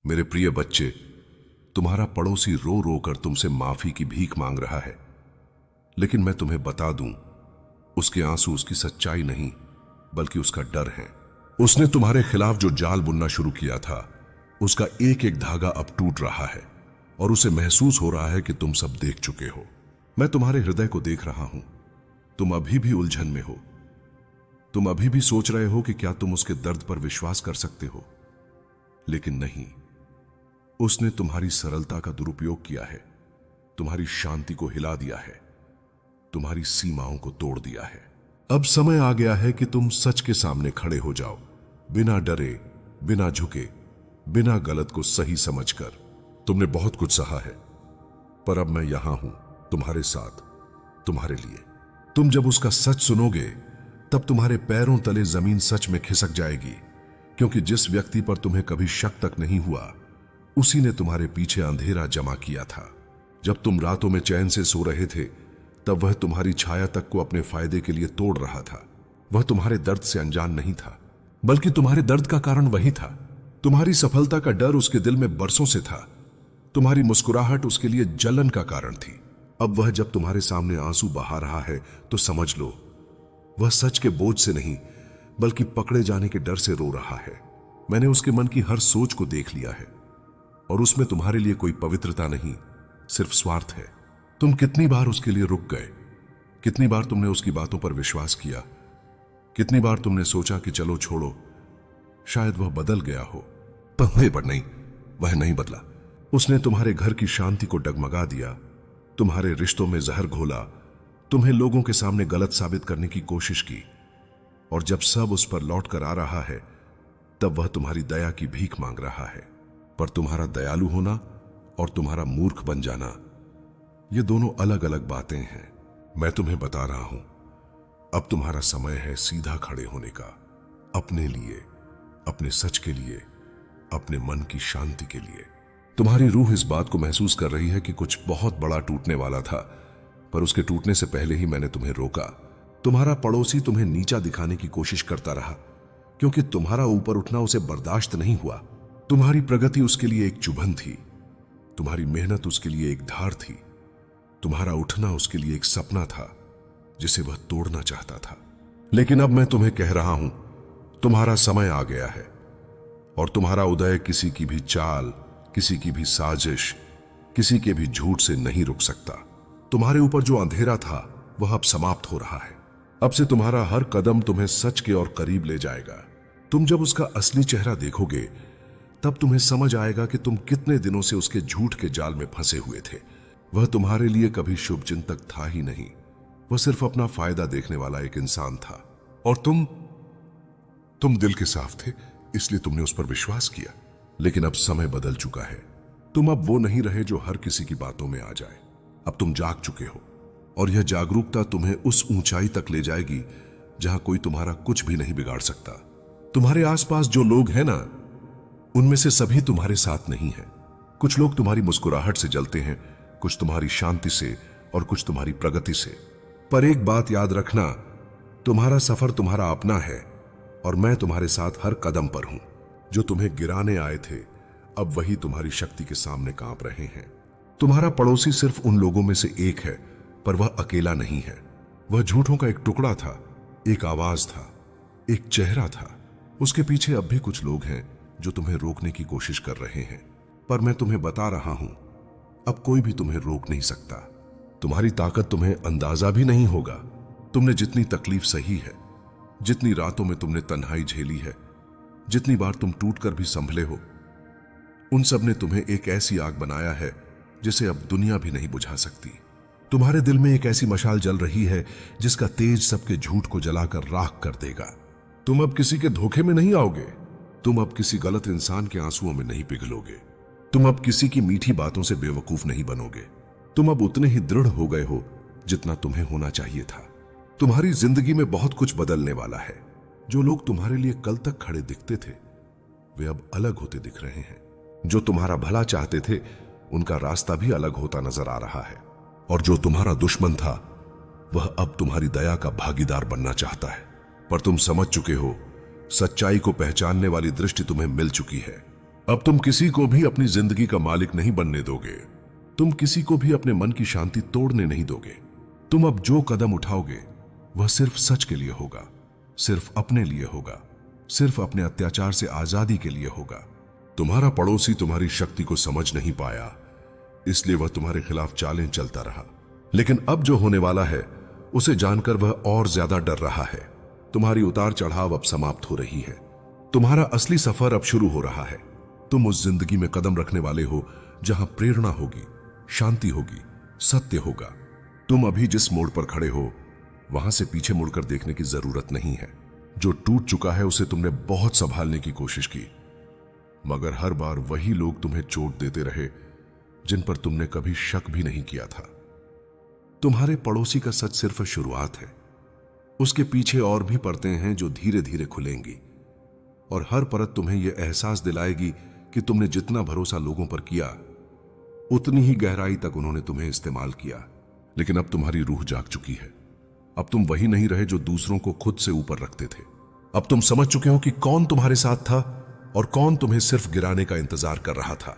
मेरे प्रिय बच्चे, तुम्हारा पड़ोसी रो रो कर तुमसे माफी की भीख मांग रहा है, लेकिन मैं तुम्हें बता दूं, उसके आंसू उसकी सच्चाई नहीं बल्कि उसका डर है। उसने तुम्हारे खिलाफ जो जाल बुनना शुरू किया था, उसका एक एक धागा अब टूट रहा है और उसे महसूस हो रहा है कि तुम सब देख चुके हो। मैं तुम्हारे हृदय को देख रहा हूं। तुम अभी भी उलझन में हो। तुम अभी भी सोच रहे हो कि क्या तुम उसके दर्द पर विश्वास कर सकते हो, लेकिन नहीं। उसने तुम्हारी सरलता का दुरुपयोग किया है, तुम्हारी शांति को हिला दिया है, तुम्हारी सीमाओं को तोड़ दिया है। अब समय आ गया है कि तुम सच के सामने खड़े हो जाओ, बिना डरे, बिना झुके, बिना गलत को सही समझकर। तुमने बहुत कुछ सहा है, पर अब मैं यहां हूं तुम्हारे साथ, तुम्हारे लिए। तुम जब उसका सच सुनोगे, तब तुम्हारे पैरों तले जमीन सच में खिसक जाएगी, क्योंकि जिस व्यक्ति पर तुम्हें कभी शक तक नहीं हुआ, उसी ने तुम्हारे पीछे अंधेरा जमा किया था। जब तुम रातों में चैन से सो रहे थे, तब वह तुम्हारी छाया तक को अपने फायदे के लिए तोड़ रहा था। वह तुम्हारे दर्द से अनजान नहीं था, बल्कि तुम्हारे दर्द का कारण वही था। तुम्हारी सफलता का डर उसके दिल में बरसों से था। तुम्हारी मुस्कुराहट उसके लिए जलन का कारण थी। अब वह जब तुम्हारे सामने आंसू बहा रहा है, तो समझ लो, वह सच के बोझ से नहीं बल्कि पकड़े जाने के डर से रो रहा है। मैंने उसके मन की हर सोच को देख लिया है, और उसमें तुम्हारे लिए कोई पवित्रता नहीं, सिर्फ स्वार्थ है। तुम कितनी बार उसके लिए रुक गए, कितनी बार तुमने उसकी बातों पर विश्वास किया, कितनी बार तुमने सोचा कि चलो छोड़ो, शायद वह बदल गया हो, पर नहीं, वह नहीं बदला। उसने तुम्हारे घर की शांति को डगमगा दिया, तुम्हारे रिश्तों में जहर घोला, तुम्हें लोगों के सामने गलत साबित करने की कोशिश की, और जब सब उस पर लौट कर आ रहा है, तब वह तुम्हारी दया की भीख मांग रहा है। पर तुम्हारा दयालु होना और तुम्हारा मूर्ख बन जाना, ये दोनों अलग अलग बातें हैं। मैं तुम्हें बता रहा हूं, अब तुम्हारा समय है सीधा खड़े होने का, अपने लिए, अपने सच के लिए, अपने मन की शांति के लिए। तुम्हारी रूह इस बात को महसूस कर रही है कि कुछ बहुत बड़ा टूटने वाला था, पर उसके टूटने से पहले ही मैंने तुम्हें रोका। तुम्हारा पड़ोसी तुम्हें नीचा दिखाने की कोशिश करता रहा, क्योंकि तुम्हारा ऊपर उठना उसे बर्दाश्त नहीं हुआ। तुम्हारी प्रगति उसके लिए एक चुभन थी, तुम्हारी मेहनत उसके लिए एक धार थी, तुम्हारा उठना उसके लिए एक सपना था जिसे वह तोड़ना चाहता था। लेकिन अब मैं तुम्हें कह रहा हूं, तुम्हारा समय आ गया है, और तुम्हारा उदय किसी की भी चाल, किसी की भी साजिश, किसी के भी झूठ से नहीं रुक सकता। तुम्हारे ऊपर जो अंधेरा था, वह अब समाप्त हो रहा है। अब से तुम्हारा हर कदम तुम्हें सच के और करीब ले जाएगा। तुम जब उसका असली चेहरा देखोगे, तब तुम्हें समझ आएगा कि तुम कितने दिनों से उसके झूठ के जाल में फंसे हुए थे। वह तुम्हारे लिए कभी शुभचिंतक था ही नहीं, वह सिर्फ अपना फायदा देखने वाला एक इंसान था। और तुम दिल के साफ थे, इसलिए तुमने उस पर विश्वास किया। लेकिन अब समय बदल चुका है। तुम अब वो नहीं रहे जो हर किसी की बातों में आ जाए। अब तुम जाग चुके हो, और यह जागरूकता तुम्हें उस ऊंचाई तक ले जाएगी जहां कोई तुम्हारा कुछ भी नहीं बिगाड़ सकता। तुम्हारे आसपास जो लोग हैं ना, उनमें से सभी तुम्हारे साथ नहीं हैं। कुछ लोग तुम्हारी मुस्कुराहट से जलते हैं, कुछ तुम्हारी शांति से, और कुछ तुम्हारी प्रगति से। पर एक बात याद रखना, तुम्हारा सफर तुम्हारा अपना है, और मैं तुम्हारे साथ हर कदम पर हूं। जो तुम्हें गिराने आए थे, अब वही तुम्हारी शक्ति के सामने कांप रहे हैं। तुम्हारा पड़ोसी सिर्फ उन लोगों में से एक है, पर वह अकेला नहीं है। वह झूठों का एक टुकड़ा था, एक आवाज था, एक चेहरा था। उसके पीछे अब भी कुछ लोग हैं जो तुम्हें रोकने की कोशिश कर रहे हैं, पर मैं तुम्हें बता रहा हूं, अब कोई भी तुम्हें रोक नहीं सकता। तुम्हारी ताकत तुम्हें अंदाजा भी नहीं होगा। तुमने जितनी तकलीफ सही है, जितनी रातों में तुमने तन्हाई झेली है, जितनी बार तुम टूटकर भी संभले हो, उन सब ने तुम्हें एक ऐसी आग बनाया है जिसे अब दुनिया भी नहीं बुझा सकती। तुम्हारे दिल में एक ऐसी मशाल जल रही है जिसका तेज सबके झूठ को जलाकर राख कर देगा। तुम अब किसी के धोखे में नहीं आओगे। तुम अब किसी गलत इंसान के आंसुओं में नहीं पिघलोगे। तुम अब किसी की मीठी बातों से बेवकूफ नहीं बनोगे। तुम अब उतने ही दृढ़ हो गए हो जितना तुम्हें होना चाहिए था। तुम्हारी जिंदगी में बहुत कुछ बदलने वाला है। जो लोग तुम्हारे लिए कल तक खड़े दिखते थे, वे अब अलग होते दिख रहे हैं। जो तुम्हारा भला चाहते थे, उनका रास्ता भी अलग होता नजर आ रहा है। और जो तुम्हारा दुश्मन था, वह अब तुम्हारी दया का भागीदार बनना चाहता है। पर तुम समझ चुके हो, सच्चाई को पहचानने वाली दृष्टि तुम्हें मिल चुकी है। अब तुम किसी को भी अपनी जिंदगी का मालिक नहीं बनने दोगे। तुम किसी को भी अपने मन की शांति तोड़ने नहीं दोगे। तुम अब जो कदम उठाओगे वह सिर्फ सच के लिए होगा, सिर्फ अपने लिए होगा, सिर्फ अपने अत्याचार से आजादी के लिए होगा। तुम्हारा पड़ोसी तुम्हारी शक्ति को समझ नहीं पाया, इसलिए वह तुम्हारे खिलाफ चालें चलता रहा। लेकिन अब जो होने वाला है उसे जानकर वह और ज्यादा डर रहा है। तुम्हारी उतार चढ़ाव अब समाप्त हो रही है। तुम्हारा असली सफर अब शुरू हो रहा है। तुम उस जिंदगी में कदम रखने वाले हो जहां प्रेरणा होगी, शांति होगी, सत्य होगा। तुम अभी जिस मोड़ पर खड़े हो वहां से पीछे मुड़कर देखने की जरूरत नहीं है। जो टूट चुका है उसे तुमने बहुत संभालने की कोशिश की, मगर हर बार वही लोग तुम्हें चोट देते रहे जिन पर तुमने कभी शक भी नहीं किया था। तुम्हारे पड़ोसी का सच सिर्फ शुरुआत है। उसके पीछे और भी परतें हैं जो धीरे धीरे खुलेंगी, और हर परत तुम्हें यह एहसास दिलाएगी कि तुमने जितना भरोसा लोगों पर किया उतनी ही गहराई तक उन्होंने तुम्हें इस्तेमाल किया। लेकिन अब तुम्हारी रूह जाग चुकी है। अब तुम वही नहीं रहे जो दूसरों को खुद से ऊपर रखते थे। अब तुम समझ चुके हो कि कौन तुम्हारे साथ था और कौन तुम्हें सिर्फ गिराने का इंतजार कर रहा था।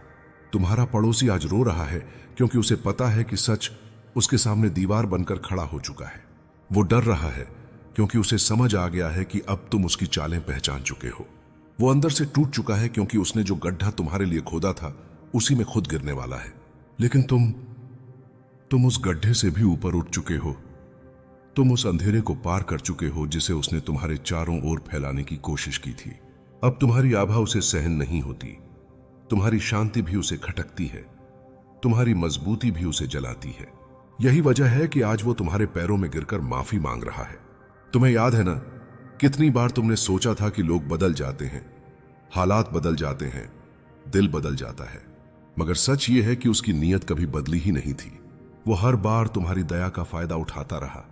तुम्हारा पड़ोसी आज रो रहा है क्योंकि उसे पता है कि सच उसके सामने दीवार बनकर खड़ा हो चुका है। वो डर रहा है क्योंकि उसे समझ आ गया है कि अब तुम उसकी चालें पहचान चुके हो। वो अंदर से टूट चुका है क्योंकि उसने जो गड्ढा तुम्हारे लिए खोदा था उसी में खुद गिरने वाला है। लेकिन तुम उस गड्ढे से भी ऊपर उठ चुके हो। तुम उस अंधेरे को पार कर चुके हो जिसे उसने तुम्हारे चारों ओर फैलाने की कोशिश की थी। अब तुम्हारी आभा उसे सहन नहीं होती। तुम्हारी शांति भी उसे खटकती है। तुम्हारी मजबूती भी उसे जलाती है। यही वजह है कि आज वो तुम्हारे पैरों में गिरकर माफी मांग रहा है। तुम्हें याद है ना, कितनी बार तुमने सोचा था कि लोग बदल जाते हैं, हालात बदल जाते हैं, दिल बदल जाता है, मगर सच ये है कि उसकी नीयत कभी बदली ही नहीं थी। वो हर बार तुम्हारी दया का फायदा उठाता रहा,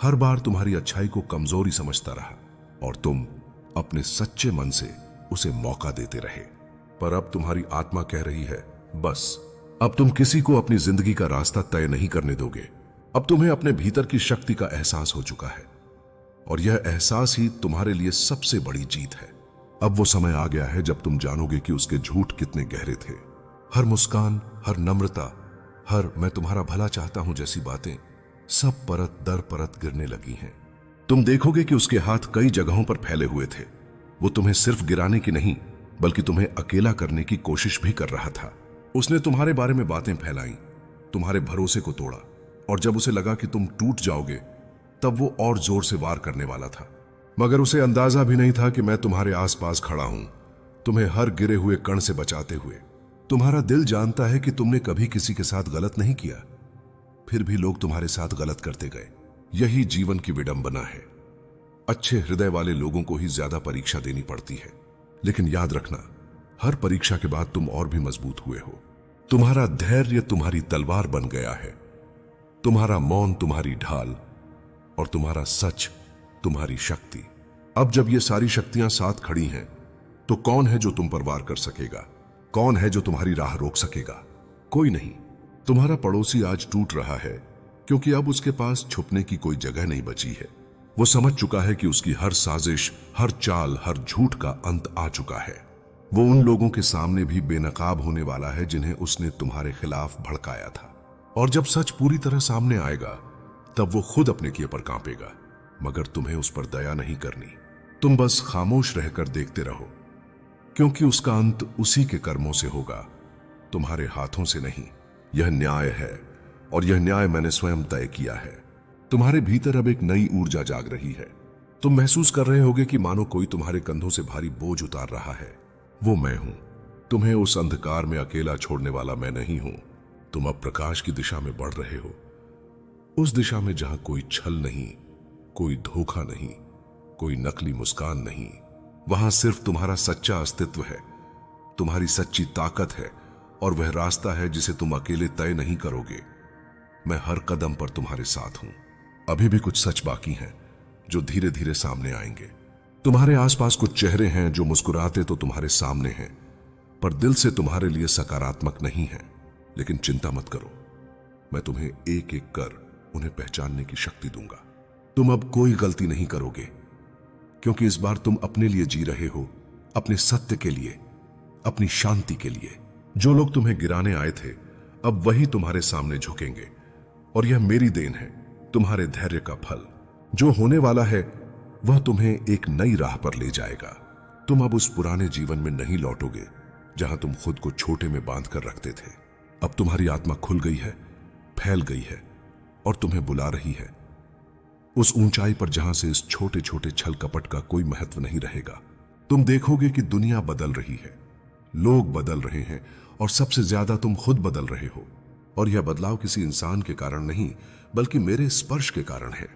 हर बार तुम्हारी अच्छाई को कमजोरी समझता रहा, और तुम अपने सच्चे मन से उसे मौका देते रहे। पर अब तुम्हारी आत्मा कह रही है, बस अब तुम किसी को अपनी जिंदगी का रास्ता तय नहीं करने दोगे। अब तुम्हें अपने भीतर की शक्ति का एहसास हो चुका है, और यह एहसास ही तुम्हारे लिए सबसे बड़ी जीत है। अब वो समय आ गया है जब तुम जानोगे कि उसके झूठ कितने गहरे थे। हर मुस्कान, हर नम्रता, हर मैं तुम्हारा भला चाहता हूं जैसी बातें सब परत दर परत गिरने लगी हैं। तुम देखोगे कि उसके हाथ कई जगहों पर फैले हुए थे। वो तुम्हें सिर्फ गिराने की नहीं बल्कि तुम्हें अकेला करने की कोशिश भी कर रहा था। उसने तुम्हारे बारे में बातें फैलाई, तुम्हारे भरोसे को तोड़ा, और जब उसे लगा कि तुम टूट जाओगे तब वो और जोर से वार करने वाला था। मगर उसे अंदाजा भी नहीं था कि मैं तुम्हारे आसपास खड़ा हूं, तुम्हें हर गिरे हुए कण से बचाते हुए। तुम्हारा दिल जानता है कि तुमने कभी किसी के साथ गलत नहीं किया, फिर भी लोग तुम्हारे साथ गलत करते गए। यही जीवन की विडंबना है। अच्छे हृदय वाले लोगों को ही ज्यादा परीक्षा देनी पड़ती है, लेकिन याद रखना, हर परीक्षा के बाद तुम और भी मजबूत हुए हो। तुम्हारा धैर्य तुम्हारी तलवार बन गया है, तुम्हारा मौन तुम्हारी ढाल, और तुम्हारा सच तुम्हारी शक्ति। अब जब ये सारी शक्तियां साथ खड़ी हैं, तो कौन है जो तुम पर वार कर सकेगा? कौन है जो तुम्हारी राह रोक सकेगा? कोई नहीं। तुम्हारा पड़ोसी आज टूट रहा है क्योंकि अब उसके पास छुपने की कोई जगह नहीं बची है। वो समझ चुका है कि उसकी हर साजिश, हर चाल, हर झूठ का अंत आ चुका है। वो उन लोगों के सामने भी बेनकाब होने वाला है जिन्हें उसने तुम्हारे खिलाफ भड़काया था। और जब सच पूरी तरह सामने आएगा तब वो खुद अपने किए पर कांपेगा, मगर तुम्हें उस पर दया नहीं करनी। तुम बस खामोश रहकर देखते रहो, क्योंकि उसका अंत उसी के कर्मों से होगा, तुम्हारे हाथों से नहीं। यह न्याय है, और यह न्याय मैंने स्वयं तय किया है। तुम्हारे भीतर अब एक नई ऊर्जा जाग रही है। तुम महसूस कर रहे होगे कि मानो कोई तुम्हारे कंधों से भारी बोझ उतार रहा है। वो मैं हूं। तुम्हें उस अंधकार में अकेला छोड़ने वाला मैं नहीं हूं। तुम अब प्रकाश की दिशा में बढ़ रहे हो, उस दिशा में जहां कोई छल नहीं, कोई धोखा नहीं, कोई नकली मुस्कान नहीं। वहां सिर्फ तुम्हारा सच्चा अस्तित्व है, तुम्हारी सच्ची ताकत है, और वह रास्ता है जिसे तुम अकेले तय नहीं करोगे। मैं हर कदम पर तुम्हारे साथ हूं। अभी भी कुछ सच बाकी हैं जो धीरे धीरे सामने आएंगे। तुम्हारे आसपास कुछ चेहरे हैं जो मुस्कुराते तो तुम्हारे सामने हैं, पर दिल से तुम्हारे लिए सकारात्मक नहीं है। लेकिन चिंता मत करो, मैं तुम्हें एक एक कर उन्हें पहचानने की शक्ति दूंगा। तुम अब कोई गलती नहीं करोगे, क्योंकि इस बार तुम अपने लिए जी रहे हो, अपने सत्य के लिए, अपनी शांति के लिए। जो लोग तुम्हें गिराने आए थे अब वही तुम्हारे सामने झुकेंगे, और यह मेरी देन है, तुम्हारे धैर्य का फल। जो होने वाला है वह तुम्हें एक नई राह पर ले जाएगा। तुम अब उस पुराने जीवन में नहीं लौटोगे जहां तुम खुद को छोटे में बांध कर रखते थे। अब तुम्हारी आत्मा खुल गई है, फैल गई है और तुम्हें बुला रही है उस ऊंचाई पर जहां से इस छोटे छोटे छल कपट का कोई महत्व नहीं रहेगा। तुम देखोगे कि दुनिया बदल रही है, लोग बदल रहे हैं और सबसे ज्यादा तुम खुद बदल रहे हो। और यह बदलाव किसी इंसान के कारण नहीं बल्कि मेरे स्पर्श के कारण है।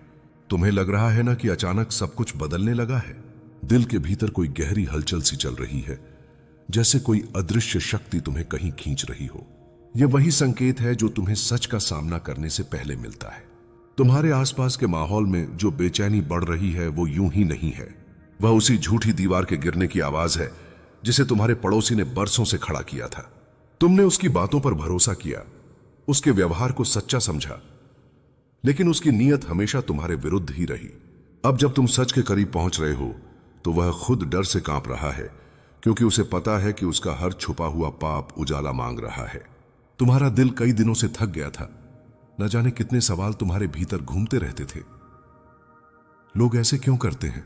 तुम्हें लग रहा है ना कि अचानक सब कुछ बदलने लगा है? दिल के भीतर कोई गहरी हलचल सी चल रही है, जैसे कोई अदृश्य शक्ति तुम्हें कहीं खींच रही हो। यह वही संकेत है जो तुम्हें सच का सामना करने से पहले मिलता है। तुम्हारे आसपास के माहौल में जो बेचैनी बढ़ रही है वो यूं ही नहीं है, वह उसी झूठी दीवार के गिरने की आवाज है जिसे तुम्हारे पड़ोसी ने बरसों से खड़ा किया था। तुमने उसकी बातों पर भरोसा किया, उसके व्यवहार को सच्चा समझा, लेकिन उसकी नीयत हमेशा तुम्हारे विरुद्ध ही रही। अब जब तुम सच के करीब पहुंच रहे हो तो वह खुद डर से कांप रहा है, क्योंकि उसे पता है कि उसका हर छुपा हुआ पाप उजाला मांग रहा है। तुम्हारा दिल कई दिनों से थक गया था, न जाने कितने सवाल तुम्हारे भीतर घूमते रहते थे। लोग ऐसे क्यों करते हैं?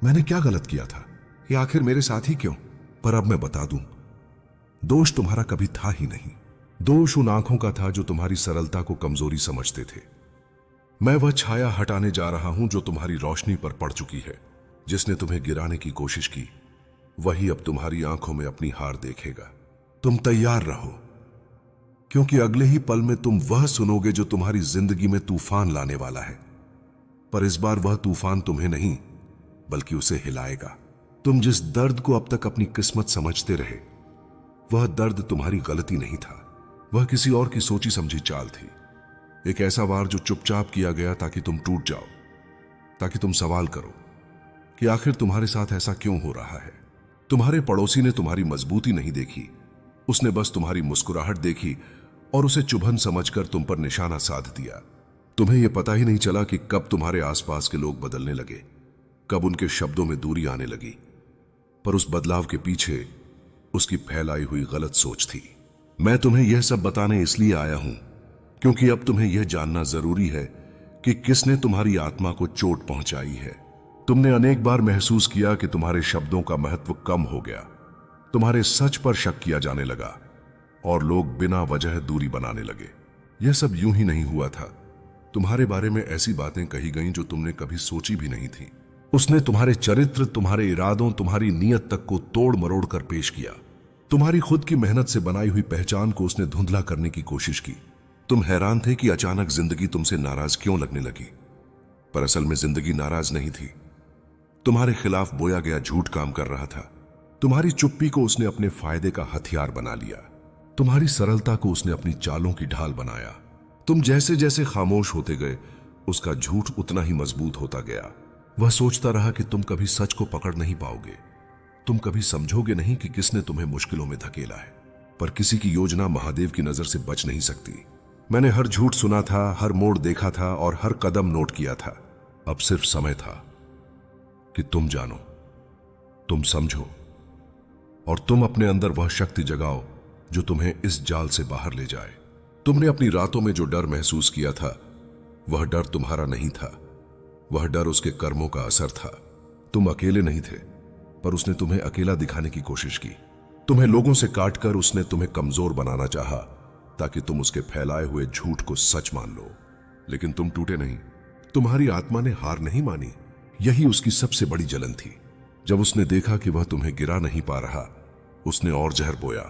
मैंने क्या गलत किया था? ये आखिर मेरे साथ ही क्यों? पर अब मैं बता दूं, दोष तुम्हारा कभी था ही नहीं। दोष उन आंखों का था जो तुम्हारी सरलता को कमजोरी समझते थे। मैं वह छाया हटाने जा रहा हूं जो तुम्हारी रोशनी पर पड़ चुकी है। जिसने तुम्हें गिराने की कोशिश की वही अब तुम्हारी आंखों में अपनी हार देखेगा। तुम तैयार रहो, क्योंकि अगले ही पल में तुम वह सुनोगे जो तुम्हारी जिंदगी में तूफान लाने वाला है। पर इस बार वह तूफान तुम्हें नहीं बल्कि उसे हिलाएगा। तुम जिस दर्द को अब तक अपनी किस्मत समझते रहे, वह दर्द तुम्हारी गलती नहीं था, वह किसी और की सोची समझी चाल थी। एक ऐसा वार जो चुपचाप किया गया ताकि तुम टूट जाओ, ताकि तुम सवाल करो कि आखिर तुम्हारे साथ ऐसा क्यों हो रहा है। तुम्हारे पड़ोसी ने तुम्हारी मजबूती नहीं देखी, उसने बस तुम्हारी मुस्कुराहट देखी और उसे चुभन समझकर तुम पर निशाना साध दिया। तुम्हें यह पता ही नहीं चला कि कब तुम्हारे आसपास के लोग बदलने लगे, कब उनके शब्दों में दूरी आने लगी। पर उस बदलाव के पीछे उसकी फैलाई हुई गलत सोच थी। मैं तुम्हें यह सब बताने इसलिए आया हूं क्योंकि अब तुम्हें यह जानना जरूरी है कि किसने तुम्हारी आत्मा को चोट पहुंचाई है। तुमने अनेक बार महसूस किया कि तुम्हारे शब्दों का महत्व कम हो गया, तुम्हारे सच पर शक किया जाने लगा और लोग बिना वजह दूरी बनाने लगे। यह सब यूं ही नहीं हुआ था। तुम्हारे बारे में ऐसी बातें कही गईं जो तुमने कभी सोची भी नहीं थी। उसने तुम्हारे चरित्र, तुम्हारे इरादों, तुम्हारी नीयत तक को तोड़ मरोड़ कर पेश किया। तुम्हारी खुद की मेहनत से बनाई हुई पहचान को उसने धुंधला करने की कोशिश की। तुम हैरान थे कि अचानक जिंदगी तुमसे नाराज क्यों लगने लगी, पर असल में जिंदगी नाराज नहीं थी। तुम्हारे खिलाफ बोया गया झूठ काम कर रहा था। तुम्हारी चुप्पी को उसने अपने फायदे का हथियार बना लिया। तुम्हारी सरलता को उसने अपनी चालों की ढाल बनाया। तुम जैसे जैसे खामोश होते गए उसका झूठ उतना ही मजबूत होता गया। वह सोचता रहा कि तुम कभी सच को पकड़ नहीं पाओगे, तुम कभी समझोगे नहीं कि किसने तुम्हें मुश्किलों में धकेला है। पर किसी की योजना महादेव की नजर से बच नहीं सकती। मैंने हर झूठ सुना था, हर मोड़ देखा था और हर कदम नोट किया था। अब सिर्फ समय था कि तुम जानो, तुम समझो और तुम अपने अंदर वह शक्ति जगाओ जो तुम्हें इस जाल से बाहर ले जाए। तुमने अपनी रातों में जो डर महसूस किया था वह डर तुम्हारा नहीं था, वह डर उसके कर्मों का असर था। तुम अकेले नहीं थे, पर उसने तुम्हें अकेला दिखाने की कोशिश की। तुम्हें लोगों से काटकर उसने तुम्हें कमजोर बनाना चाहा ताकि तुम उसके फैलाए हुए झूठ को सच मान लो। लेकिन तुम टूटे नहीं, तुम्हारी आत्मा ने हार नहीं मानी। यही उसकी सबसे बड़ी जलन थी। जब उसने देखा कि वह तुम्हें गिरा नहीं पा रहा, उसने और जहर बोया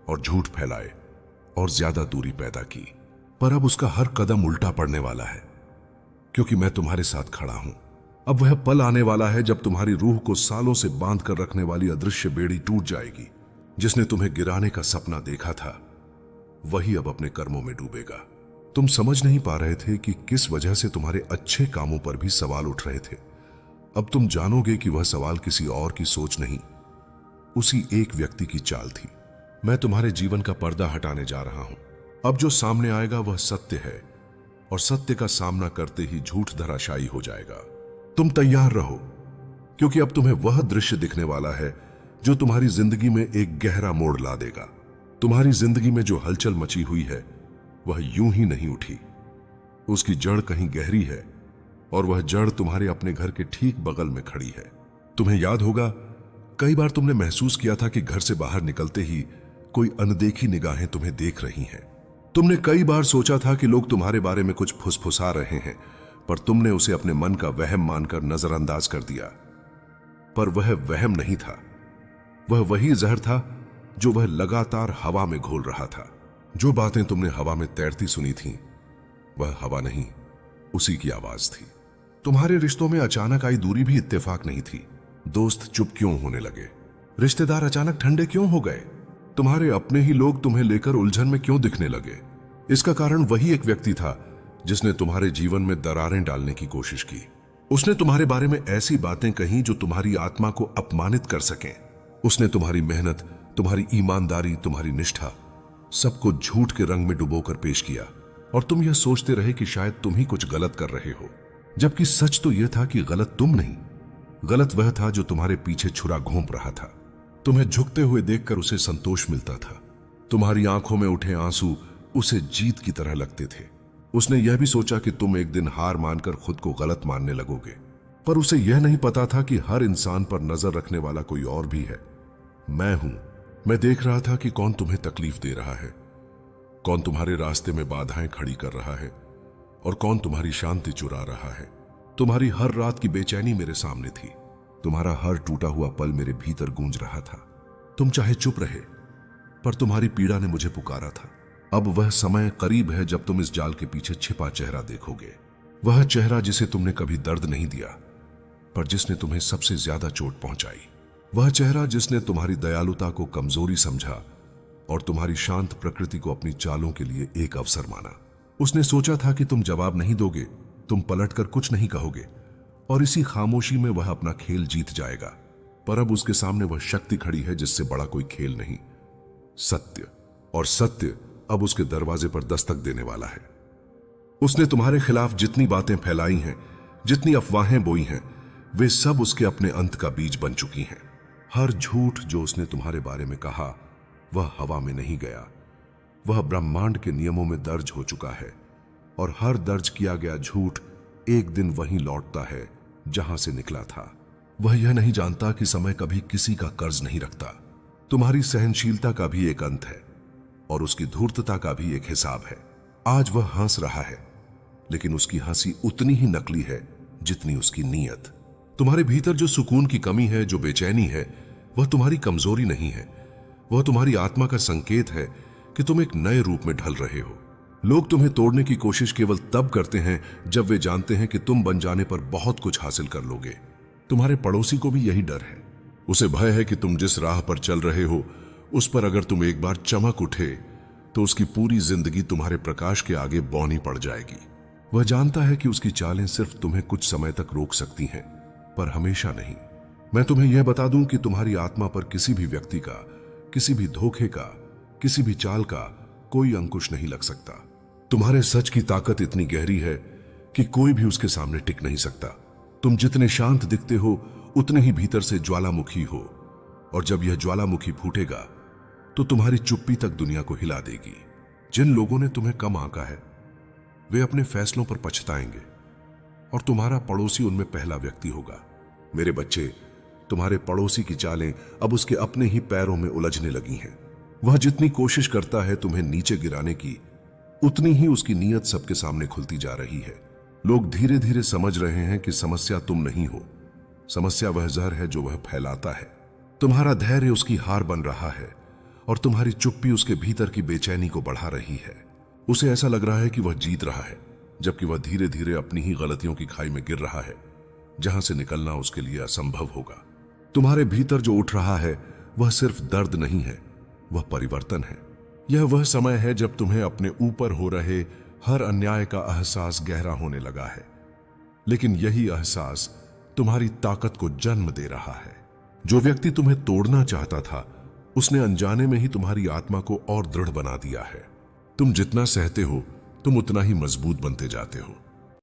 और झूठ फैलाए और ज्यादा दूरी पैदा की। पर अब उसका हर कदम उल्टा पड़ने वाला है, क्योंकि मैं तुम्हारे साथ खड़ा हूं। अब वह पल आने वाला है जब तुम्हारी रूह को सालों से बांध कर रखने वाली अदृश्य बेड़ी टूट जाएगी। जिसने तुम्हें गिराने का सपना देखा था वही अब अपने कर्मों में डूबेगा। तुम समझ नहीं पा रहे थे कि किस वजह से तुम्हारे अच्छे कामों पर भी सवाल उठ रहे थे। अब तुम जानोगे कि वह सवाल किसी और की सोच नहीं, उसी एक व्यक्ति की चाल थी। मैं तुम्हारे जीवन का पर्दा हटाने जा रहा हूं। अब जो सामने आएगा वह सत्य है, और सत्य का सामना करते ही झूठ धराशायी हो जाएगा। तुम तैयार रहो, क्योंकि अब तुम्हें वह दृश्य दिखने वाला है जो तुम्हारी जिंदगी में एक गहरा मोड़ ला देगा। तुम्हारी जिंदगी में जो हलचल मची हुई है वह यूं ही नहीं उठी, उसकी जड़ कहीं गहरी है और वह जड़ तुम्हारे अपने घर के ठीक बगल में खड़ी है। तुम्हें याद होगा, कई बार तुमने महसूस किया था कि घर से बाहर निकलते ही कोई अनदेखी निगाहें तुम्हें देख रही हैं। तुमने कई बार सोचा था कि लोग तुम्हारे बारे में कुछ फुसफुसा रहे हैं, पर तुमने उसे अपने मन का वहम मानकर नजरअंदाज कर दिया। पर वह वहम नहीं था, वह वही जहर था जो वह लगातार हवा में घोल रहा था। जो बातें तुमने हवा में तैरती सुनी थीं, वह हवा नहीं, उसी की आवाज थी। तुम्हारे रिश्तों में अचानक आई दूरी भी इत्तेफाक नहीं थी। दोस्त चुप क्यों होने लगे? रिश्तेदार अचानक ठंडे क्यों हो गए? तुम्हारे अपने ही लोग तुम्हें लेकर उलझन में क्यों दिखने लगे? इसका कारण वही एक व्यक्ति था जिसने तुम्हारे जीवन में दरारें डालने की कोशिश की। उसने तुम्हारे बारे में ऐसी बातें कही जो तुम्हारी आत्मा को अपमानित कर सकें। उसने तुम्हारी मेहनत, तुम्हारी ईमानदारी, तुम्हारी निष्ठा, सबको झूठ के रंग में डुबोकर पेश किया और तुम यह सोचते रहे कि शायद तुम ही कुछ गलत कर रहे हो, जबकि सच तो यह था कि गलत तुम नहीं, गलत वह था जो तुम्हारे पीछे छुरा घोंप रहा था। तुम्हें झुकते हुए देखकर उसे संतोष मिलता था। तुम्हारी आंखों में उठे आंसू उसे जीत की तरह लगते थे। उसने यह भी सोचा कि तुम एक दिन हार मानकर खुद को गलत मानने लगोगे, पर उसे यह नहीं पता था कि हर इंसान पर नजर रखने वाला कोई और भी है। मैं हूं। मैं देख रहा था कि कौन तुम्हें तकलीफ दे रहा है, कौन तुम्हारे रास्ते में बाधाएं खड़ी कर रहा है और कौन तुम्हारी शांति चुरा रहा है। तुम्हारी हर रात की बेचैनी मेरे सामने थी। तुम्हारा हर टूटा हुआ पल मेरे भीतर गूंज रहा था। तुम चाहे चुप रहे, पर तुम्हारी पीड़ा ने मुझे पुकारा था। अब वह समय करीब है जब तुम इस जाल के पीछे छिपा चेहरा देखोगे। वह चेहरा जिसे तुमने कभी दर्द नहीं दिया, पर जिसने तुम्हें सबसे ज्यादा चोट पहुंचाई। वह चेहरा जिसने तुम्हारी दयालुता को कमजोरी समझा और तुम्हारी शांत प्रकृति को अपनी चालों के लिए एक अवसर माना। उसने सोचा था कि तुम जवाब नहीं दोगे, तुम पलटकर कुछ नहीं कहोगे और इसी खामोशी में वह अपना खेल जीत जाएगा। पर अब उसके सामने वह शक्ति खड़ी है जिससे बड़ा कोई खेल नहीं, सत्य। और सत्य अब उसके दरवाजे पर दस्तक देने वाला है। उसने तुम्हारे खिलाफ जितनी बातें फैलाई हैं, जितनी अफवाहें बोई हैं, वे सब उसके अपने अंत का बीज बन चुकी हैं। हर झूठ जो उसने तुम्हारे बारे में कहा वह हवा में नहीं गया, वह ब्रह्मांड के नियमों में दर्ज हो चुका है और हर दर्ज किया गया झूठ एक दिन वहीं लौटता है जहां से निकला था। वह यह नहीं जानता कि समय कभी किसी का कर्ज नहीं रखता। तुम्हारी सहनशीलता का भी एक अंत है और उसकी धूर्तता का भी एक हिसाब है। आज वह हंस रहा है, लेकिन उसकी हंसी उतनी ही नकली है जितनी उसकी नीयत। तुम्हारे भीतर जो सुकून की कमी है, जो बेचैनी है, वह तुम्हारी कमजोरी नहीं है, वह तुम्हारी आत्मा का संकेत है कि तुम एक नए रूप में ढल रहे हो। लोग तुम्हें तोड़ने की कोशिश केवल तब करते हैं जब वे जानते हैं कि तुम बन जाने पर बहुत कुछ हासिल कर लोगे। तुम्हारे पड़ोसी को भी यही डर है। उसे भय है कि तुम जिस राह पर चल रहे हो उस पर अगर तुम एक बार चमक उठे तो उसकी पूरी जिंदगी तुम्हारे प्रकाश के आगे बौनी पड़ जाएगी। वह जानता है कि उसकी चालें सिर्फ तुम्हें कुछ समय तक रोक सकती हैं, पर हमेशा नहीं। मैं तुम्हें यह बता दूं कि तुम्हारी आत्मा पर किसी भी व्यक्ति का, किसी भी धोखे का, किसी भी चाल का कोई अंकुश नहीं लग सकता। तुम्हारे सच की ताकत इतनी गहरी है कि कोई भी उसके सामने टिक नहीं सकता। तुम जितने शांत दिखते हो उतने ही भीतर से ज्वालामुखी हो, और जब यह ज्वालामुखी फूटेगा तो तुम्हारी चुप्पी तक दुनिया को हिला देगी। जिन लोगों ने तुम्हें कम आंका है वे अपने फैसलों पर पछताएंगे और तुम्हारा पड़ोसी उनमें पहला व्यक्ति होगा। मेरे बच्चे, तुम्हारे पड़ोसी की चालें अब उसके अपने ही पैरों में उलझने लगी हैं। वह जितनी कोशिश करता है तुम्हें नीचे गिराने की, उतनी ही उसकी नीयत सबके सामने खुलती जा रही है। लोग धीरे धीरे समझ रहे हैं कि समस्या तुम नहीं हो, समस्या वह जहर है जो वह फैलाता है। तुम्हारा धैर्य उसकी हार बन रहा है और तुम्हारी चुप्पी उसके भीतर की बेचैनी को बढ़ा रही है। उसे ऐसा लग रहा है कि वह जीत रहा है, जबकि वह धीरे धीरे अपनी ही गलतियों की खाई में गिर रहा है, जहां से निकलना उसके लिए असंभव होगा। तुम्हारे भीतर जो उठ रहा है वह सिर्फ दर्द नहीं है, वह परिवर्तन है। यह वह समय है जब तुम्हें अपने ऊपर हो रहे हर अन्याय का एहसास गहरा होने लगा है, लेकिन यही एहसास तुम्हारी ताकत को जन्म दे रहा है। जो व्यक्ति तुम्हें तोड़ना चाहता था उसने अनजाने में ही तुम्हारी आत्मा को और दृढ़ बना दिया है। तुम जितना सहते हो तुम उतना ही मजबूत बनते जाते हो।